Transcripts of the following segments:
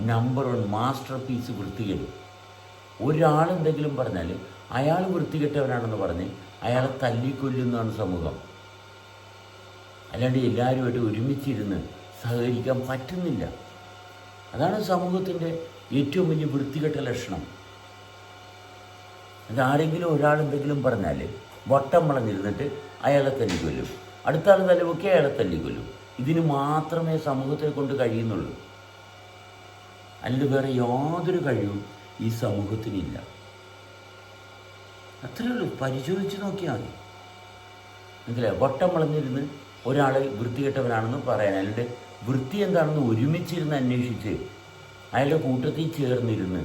Number 1 master piece വൃത്തികേട്. ഒരാളെന്തെങ്കിലും പറഞ്ഞാൽ അയാൾ വൃത്തികെട്ടവനാണെന്ന് പറഞ്ഞ് അയാളെ തല്ലിക്കൊല്ലുന്നതാണ് സമൂഹം. അല്ലാണ്ട് എല്ലാവരുമായിട്ട് ഒരുമിച്ചിരുന്ന് സഹകരിക്കാൻ പറ്റുന്നില്ല. അതാണ് സമൂഹത്തിൻ്റെ ഏറ്റവും വലിയ വൃത്തികെട്ട ലക്ഷണം. അതാരെങ്കിലും ഒരാളെന്തെങ്കിലും പറഞ്ഞാൽ വട്ടം വളഞ്ഞിരുന്നിട്ട് അയാളെ തല്ലിക്കൊല്ലും, അടുത്ത ആൾ തലവൊക്കെ അയാളെ തല്ലിക്കൊല്ലും. ഇതിന് മാത്രമേ സമൂഹത്തെ കൊണ്ട് കഴിയുന്നുള്ളൂ. അല്ലാണ്ട് വേറെ യാതൊരു കഴിവും ഈ സമൂഹത്തിനില്ല. അത്രയേ ഉള്ളൂ. പരിശോധിച്ച് നോക്കിയാൽ മതി. മനസ്സിലായി? വട്ടം വളഞ്ഞിരുന്ന് ഒരാളെ വൃത്തികെട്ടവനാണെന്ന് പറയാൻ, അയാളുടെ വൃത്തി എന്താണെന്ന് ഒരുമിച്ചിരുന്ന് അന്വേഷിച്ച് അയാളുടെ കൂട്ടത്തിൽ ചേർന്നിരുന്ന്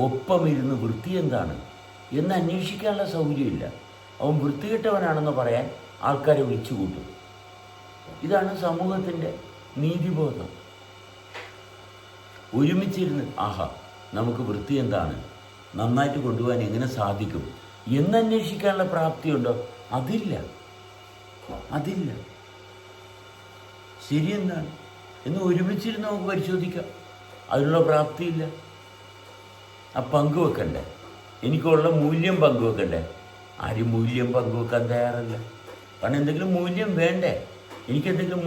ഒപ്പമിരുന്ന് വൃത്തി എന്താണ് എന്ന് അന്വേഷിക്കാനുള്ള സൗകര്യമില്ല. അവൻ വൃത്തികെട്ടവനാണെന്ന് പറയാൻ ആൾക്കാരെ വിളിച്ചു കൂട്ടും. ഇതാണ് സമൂഹത്തിൻ്റെ നീതിബോധം. ഒരുമിച്ചിരുന്ന് ആഹാ നമുക്ക് വൃത്തി എന്താണ്, നന്നായിട്ട് കൊണ്ടുപോകാൻ എങ്ങനെ സാധിക്കും എന്നന്വേഷിക്കാനുള്ള പ്രാപ്തിയുണ്ടോ? അതില്ല. ശരി എന്താണ് എന്ന് ഒരുമിച്ചിരുന്ന് നമുക്ക് പരിശോധിക്കാം. അതിനുള്ള പ്രാപ്തിയില്ല. ആ പങ്കുവെക്കണ്ടേ, എനിക്കുള്ള മൂല്യം പങ്കുവെക്കണ്ടേ? ആരും മൂല്യം പങ്കുവെക്കാൻ തയ്യാറല്ല. കാരണം എന്തെങ്കിലും മൂല്യം വേണ്ടേ? എനിക്കെന്തെങ്കിലും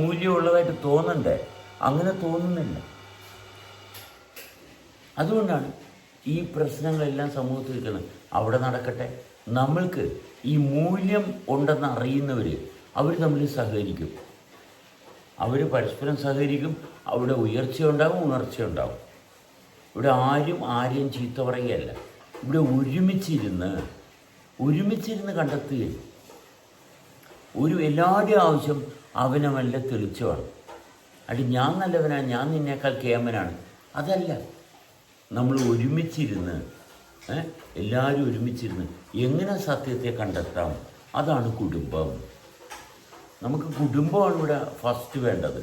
മൂല്യമുള്ളതായിട്ട് തോന്നണ്ടേ? അങ്ങനെ തോന്നുന്നില്ല. അതുകൊണ്ടാണ് ഈ പ്രശ്നങ്ങളെല്ലാം സമൂഹത്തിൽ നിൽക്കുന്നത്. അവിടെ നടക്കട്ടെ. നമ്മൾക്ക് ഈ മൂല്യം ഉണ്ടെന്ന് അറിയുന്നവർ അവർ തമ്മിൽ സഹകരിക്കും, അവർ പരസ്പരം സഹകരിക്കും. അവിടെ ഉയർച്ചയുണ്ടാകും, ഉണർച്ചയുണ്ടാകും. ഇവിടെ ആരെയും ചീത്ത പറയുകയല്ല. ഇവിടെ ഒരുമിച്ചിരുന്ന് കണ്ടെത്തുകയും എല്ലാവരുടെയും ആവശ്യം അവനവല്ല തെളിച്ചമാണ്. അടി ഞാൻ നല്ലവനാണ്, ഞാൻ നിന്നേക്കാൾ കേമനാണ്, അതല്ല. നമ്മൾ എല്ലാവരും ഒരുമിച്ചിരുന്ന് എങ്ങനെ സത്യത്തെ കണ്ടെത്താം, അതാണ് കുടുംബം. നമുക്ക് കുടുംബമാണ് ഇവിടെ ഫസ്റ്റ് വേണ്ടത്.